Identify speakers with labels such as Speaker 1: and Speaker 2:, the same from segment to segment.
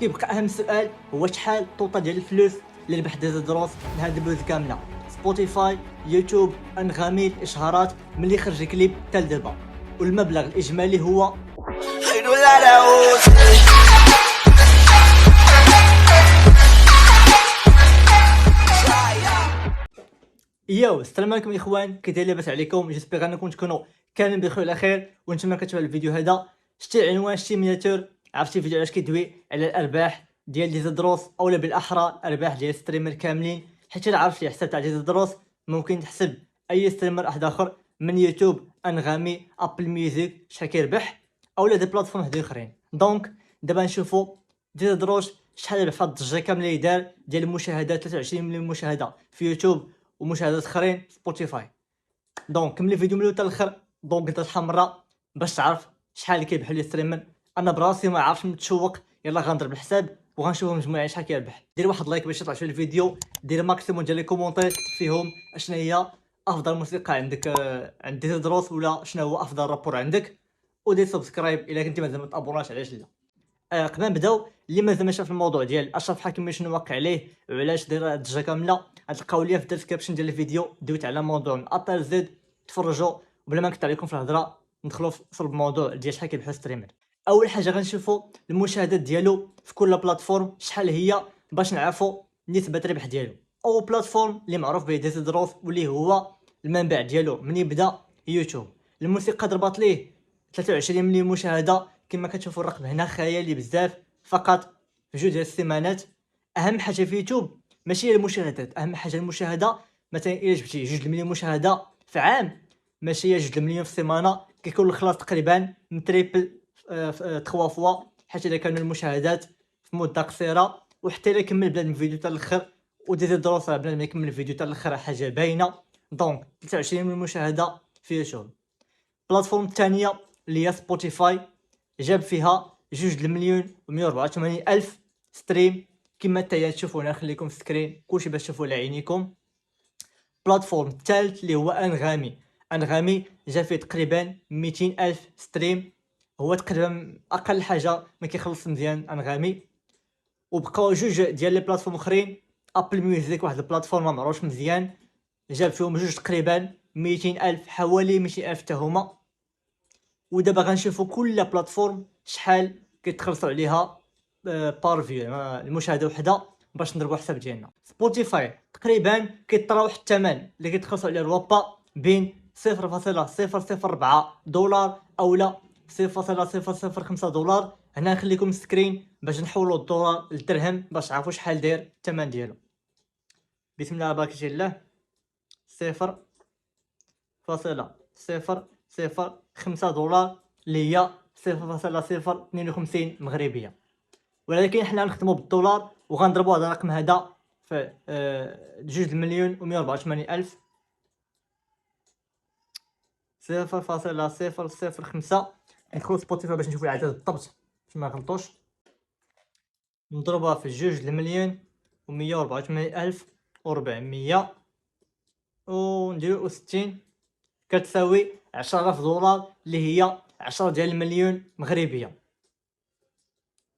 Speaker 1: كيبقى اهم سؤال هو شحال الطوطه ديال الفلوس اللي ربح ديزيدروس لهاد البلوز كامله؟ سبوتيفاي، يوتيوب، انغامي، الاشهارات ملي خرج كليب حتى لدابا، والمبلغ الاجمالي هو السلام عليكم اخوان، كي داير؟ لاباس عليكم؟ جيسبيغ انكم تكونوا كاملين بخير على خير، وانتم كتابعوا الفيديو هذا. شتي العنوان، شتي مينياتور، عرفتي الفيديو علاش كيدوي على الارباح ديال ديزيدروس، اولا بالاحرى الارباح ديال ستريمر كاملين، حيت الا عرفتي الحساب تاع ديزيدروس ممكن تحسب اي ستريمر واحد اخر من يوتيوب، انغامي، ابل ميوزيك شحال كيربح، اولا دي بلاتفورم وحدين اخرين. دونك دابا نشوفوا ديزيدروس شحال ربح فهاد الضجه كامله اللي دار ديال المشاهدات، 23 مليون مشاهده في يوتيوب ومشاهدات اخرين سبوتيفاي. دونك كمل الفيديو من الاول حتى الاخر، دونك انت حمراء باش تعرف شحال كيربح لي ستريمر. انا براسي ما عارفش، متشوق، يلا غنضرب الحساب وغنشوفوا مجموعين شحال كيربح. دير واحد لايك باش يطلع شويه الفيديو، دير ماكسيموم ديال لي كومونتير فيهم اشنا هي افضل موسيقى عندك عند ديزيدروس، ولا شنو هو افضل رابور عندك، ودير سبسكرايب الا كنتي مازال ما تابوناش، علاش لا. قبل ما نبداو، اللي مازال ما شاف الموضوع ديال اشرف حكيمي شنو واقع عليه وعلاش داير الضجه كامله، غتلقاو ليا في الديسكريبشن ديال الفيديو دويت على موضوع من ا ل زد، تفرجوا وبلا ما نقطع عليكم في الهضره ندخلوا في صلب الموضوع ديال شحال كيربح ستريمر. اول حاجه غنشوفوا المشاهدات ديالو في كل بلاتفورم شحال هي، باش نعرفوا نسبه الربح ديالو. او بلاتفورم اللي معروف به ديزيدروس واللي هو المنبع ديالو من يبدا يوتيوب، الموسيقى ضربات ليه 23 مليون مشاهده. كما كتشوفوا الرقم هنا خيالي بزاف، فقط في جوج ديال السيمانات. اهم حاجه في يوتيوب ماشي هي المشاهدات، اهم حاجه المشاهده. مثلا الا جبتي 2 مليون مشاهده في عام، ماشي هي 2 مليون في سيمانه، كيكون الخلاص تقريبا من تريبل 3 فوا، حيت الا كانوا المشاهدات في مده قصيره. وحتى الا كمل بنادم الفيديو حتى الاخر وديزيدروس بنادم ما يكمل الفيديو حتى الاخر، حاجه باينه. دونك 23 مليون مشاهده في يوتيوب. البلاتفورم الثانيه اللي هي سبوتيفاي، جاب فيها 2 مليون و184 الف ستريم، كما حتى تشوفوا. هنا نخليكم في السكرين كلشي باش تشوفوا على عينيكم. بلاتفورم الثالث اللي هو انغامي جا فيه تقريبا 200 الف ستريم، هو تقريبا اقل حاجه ما كيخلص مزيان انغامي. وبقاو جوج ديال لي بلاتفورم اخرين، ابل ميوزيك واحد البلاتفورم ما معروفش مزيان، جاب فيهم جوج تقريبا 200 الف، حوالي 200 الف حتى هما. ودابا غنشوفوا كل بلاتفورم شحال كيتخلصوا عليها بار فيو، المشاهده وحده، باش نضربوا حساب ديالنا. سبوتيفاي تقريبا كيتراوح الثمن اللي كيتخلصوا عليه الوابا بين 0.004 دولار اولا 0.005 دولار. هنا نخليكم السكرين باش نحولوا الدولار للدرهم باش تعرفوا شحال داير الثمن ديالو. بسم الله بركة الله. 0.005 دولار اللي هي 0.052 مغربيه، ولكن حنا نخدموا بالدولار وغنضربوا هذا الرقم هذا في 2 مليون و184 الف. 0.005 ندخلوا سبوتيفاي باش نشوفوا العدد بالضبط باش ما نغلطوش. نضربها في 2 مليون و184 الف و400 ونديرو 60، كتساوي 10,000 دولار اللي هي 10 ديال المليون مغربيه.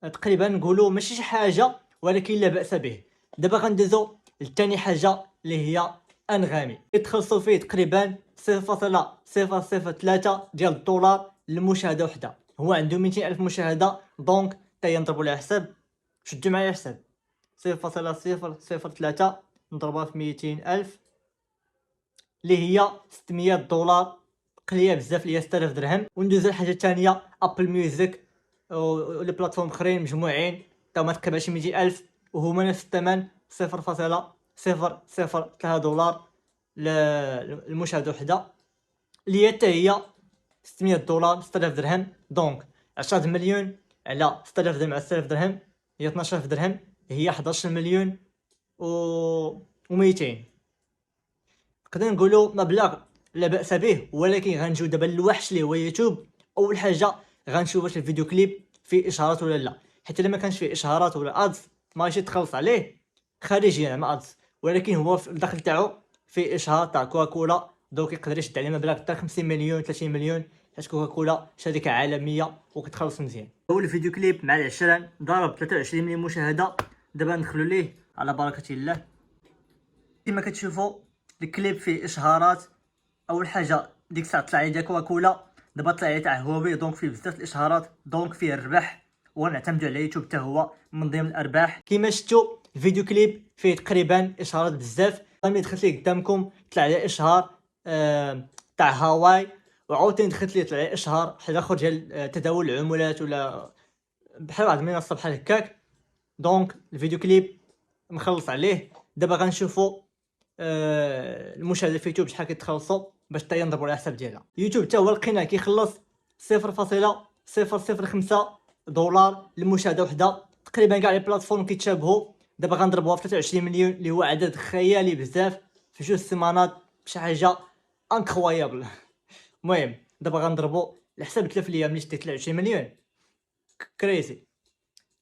Speaker 1: تقريبا نقولوا ماشي شي حاجه، ولكن لا باس به. دابا غندوزو لثاني حاجه اللي هي انغامي، يتخلصوا فيه تقريبا 0.003 ديال الدولار للمشاهده وحده. هو عنده 200 الف مشاهده، دونك حتى نضربوا لها حساب، شدوا معايا حساب 0.003 نضربها في 200 الف اللي هي 600 دولار، قليله بزاف، اللي هي 6000 درهم. وندوزو لحاجه ثانيه، ابل ميوزيك ولي بلاتفورم اخرين مجموعين تاهما تقريبا شي 200 الف، وهما نفس الثمن 0.003 دولار للمشاهده وحده، اللي حتى هي 600 دولار، 6000 درهم. دونك 10 مليون على 6000 درهم على 6000 درهم هي 12000 درهم، هي 11 مليون و200. نقدر نقولوا مبلغ لا باس به، ولكن غنجيو دابا للوحش اللي هو يوتيوب. اول حاجه غنشوف واش الفيديو كليب فيه اشهارات ولا لا، حيت الا ما كانش فيه اشهارات ولا ادز ماشي تخلص عليه خارجيا مع ادز، ولكن هو في الدخل تاعو فيه اشهار تاع كوكولا، دوك يقدر يشد عليه مبلغ حتى 50 مليون 30 مليون حيت كوكاكولا شركه عالميه وكتخلص مزيان. اول فيديو كليب مع العشران ضرب 23 مليون مشاهده. دابا ندخلوا ليه على بركه الله. كما كتشوفوا الكليب فيه اشهارات. اول حاجه ديك الساعه طلع لي ديال كوكاكولا، دابا طلع لي تاع هواوي، دونك فيه بزاف الاشهارات، دونك فيه الربح ونعتمدوا على يوتيوب حتى هو من ضمن الارباح. كما شفتوا الفيديو كليب فيه تقريبا اشهارات بزاف. ملي دخلت ليه قدامكم طلع لي اشهار تاع هاواي، وعاوتاني دخلت ليه طلع لي اشهار واحد اخر ديال تداول العملات ولا بحال واحد المنصه بحال هكاك. دونك الفيديو كليب نخلص عليه. دابا غنشوفوا المشاهده في يوتيوب شحال كيتخلصوا باش حتى نضربوا على الحساب ديالها. يوتيوب حتى هو لقينا كيخلص 0.005 دولار للمشاهده وحده. تقريبا كاع لي بلاتفورم كيتشابهوا. دابا غنضربوها في 23 مليون اللي هو عدد خيالي بزاف في جوج سيمانات، بشي حاجه انكرويابل. المهم دابا غنضربوا الحساب تلف ليا ملي شديت 23 مليون كريزي.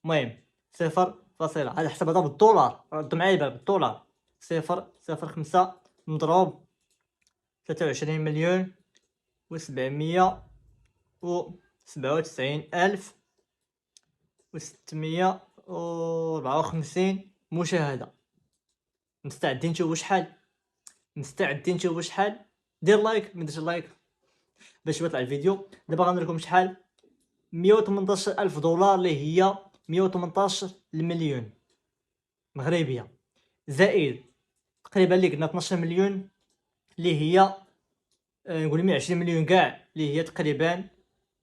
Speaker 1: المهم 0. هذا حساب هذا بالدولار، رد معايا بالدولار. 0.05 مضروب 23 مليون و797 ألف و654 مشاهدة. مستعدين تشوفوا شحال؟ دير لايك ما ديرش لايك باش يطلع الفيديو. دابا غندير لكم شحال 118 ألف دولار اللي هي 118 المليون مغربية، زائد تقريبا اللي قلنا 12 مليون اللي هي نقول 120 مليون كاع اللي هي تقريبا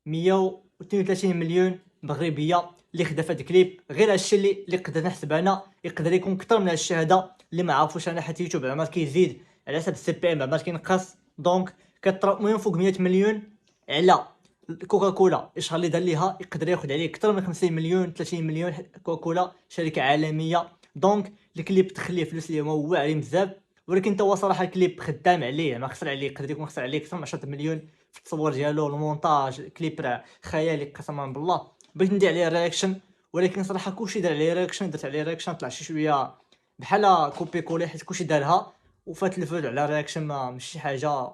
Speaker 1: 132 مليون مغربيه اللي خدا في هذا الكليب. غير هادشي اللي قدرت نحسب انا، يقدر يكون اكثر من الشهاده اللي ما عرفوش انا، حيت يوتيوب عمال كيزيد على حسب السي بي ام عمال كينقص. دونك المهم فوق 100 مليون على كوكاكولا الاشهار اللي دار ليها يقدر ياخذ عليه اكثر من 50 مليون 30 مليون. كوكاكولا شركه عالميه، دونك الكليب تخليه فلوس اللي هما واعرين بزاف. ولكن تا هو صراحه الكليب خدام عليه، ما خسر عليه، يقدر يكون خسر عليه اكثر من 10 مليون في التصوير ديالو المونتاج. الكليب راه خيالي قسما بالله. بغيت ندير عليه رياكشن ولكن صراحه كلشي دار عليه رياكشن، درت عليه رياكشن طلع شي شويه بحال كوبي كولي حيت كلشي دارها وفات الفيديو على رياكشن ما ماشي شي حاجه.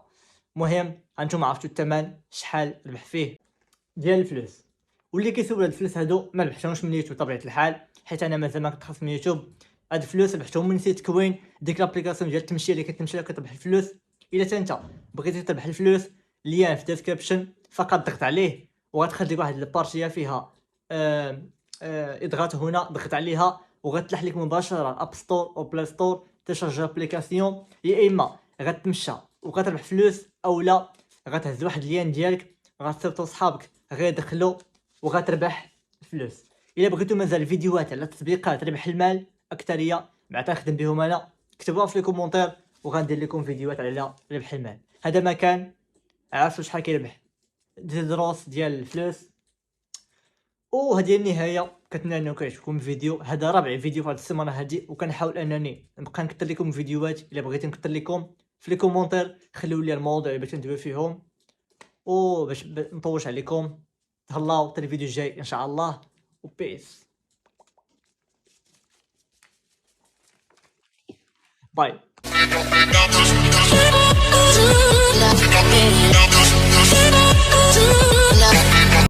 Speaker 1: مهم انتم عرفتوا الثمن شحال ربح فيه ديال الفلوس. واللي كيسول هاد الفلوس هادو ما ربحتهمش من يوتيوب بطبيعه الحال، حيت انا مازال ما كنت خاص من يوتيوب. هاد الفلوس ربحتهم من سيت كوين، ديك لابليكاسيون ديال التمشيه اللي كتمشي لك كتربح الفلوس. الا انت بغيتي تربح الفلوس ليان في الديسكريبشن فقط ضغط عليه وغتخرج لك واحد البارتيه فيها اضغط هنا، ضغط عليها وغتلح لك مباشره اب ستور او بلاي ستور تشارج لابليكاسيون. يا اما غتمشى وغتربح فلوس اولا غتهز واحد ليان ديالك غتصيفطو صحابك غيدخلوا وغتربح فلوس. الا بغيتو مازال الفيديوهات على تطبيقات ربح المال اكثريه مع تخدم بهم انا كتبوها في الكومونتير وغندير لكم فيديوهات على ربح المال. هذا ما كان عرفتوا شحال كيربح دروس ديال الفلوس. وهذه النهايه. كنتمنى انكم كيعجبكم الفيديو. هذا رابع فيديو في هذه السيمانه هذه وكنحاول انني نبقى نكثر لكم فيديوهات. الا بغيتي نكثر لكم في الكومونتير خليو لي المواضيع اللي باش ندوي فيهم وباش نطولش عليكم. تهلاو حتى الفيديو الجاي ان شاء الله وبيس باي.